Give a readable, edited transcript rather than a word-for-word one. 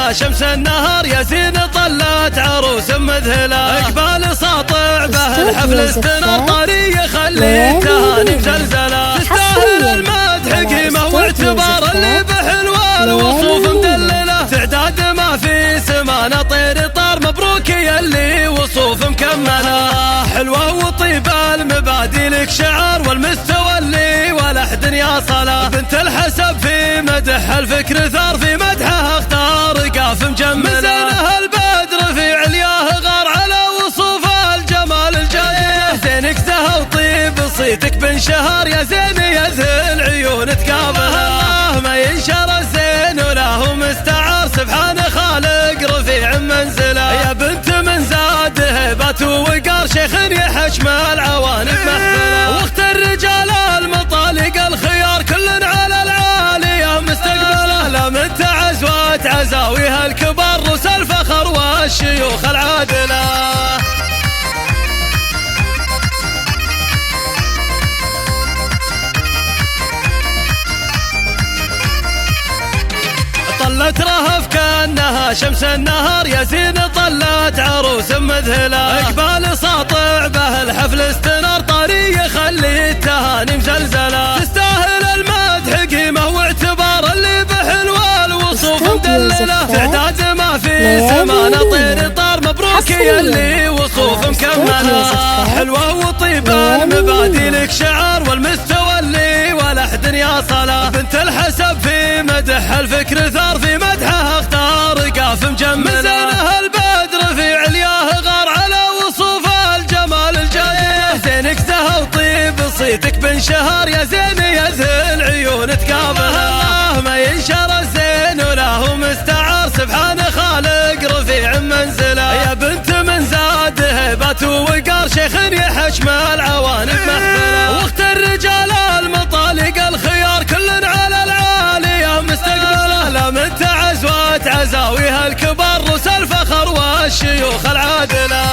كأنها شمس النهار يا زين طلت عروس مذهلة. اقبال ساطع به الحفل استنار طري يخلي التهاني مزلزلة. تستاهل المدح قيمة واعتبار اللي بحلوة الوصوف مدللة. تعداد ما في سمانة طير طار مبروك يلي وصوف مكملة. حلوة وطيب المبادئ لك شعار والمستوى اللي ولا أحد يا صلاة. بنت الحسب في مدح الفكر ثار في مدحها اختار قاف مجملة. مزينها البدر في علياه غار على وصوف الجمال الجاية. زينك زهى وطيب صيتك بنشهر يا زين يا ذي العيون تقابلها. ما ينشر الزين وله مستعار سبحان خالق رفيع منزله. يا بنت من زاد هبات ووقار شيخ يحشم العوانق محفله. واخت الرجال المطالق الخيار كل على العالية مستقبله. لا من تعز وتعزاويها الكبار رؤوس الفخر والشيوخ العادله. طلت رهف كأنها شمس النهار يا زين طلت عروس مذهلة. اقبال ساطع به الحفل استنار طري يخلي التهاني مزلزلة. تستاهل المدح قيمة واعتبار اللي بحلوة الوصوف مدللة. تعداد ما في سمانة طير طار مبروك يلي وصوف مكملة. حلوة وطيب المبادئ لك شعار والمستوى اللي ولا أحد يا صلاة. بنت الحسب في مدح الفكر ثار في مدحها اختار قاف مجملة. مزينها البدر في علياه غار على وصوف الجمال الجاية. زينك زهى وطيب صيتك بنشهر يا زين يا ذي العيون تقابلها. ما ينشر الزين وله مستعار سبحان خالق رفيع منزله. يا بنت من زاد هبات ووقار شيخ يحشم العوانق محفله. واخت الرجال المطالق الخيار كل على العالية مستقبله. لا من تعز وتعزاويها الكبار رؤوس الفخر والشيوخ العادله.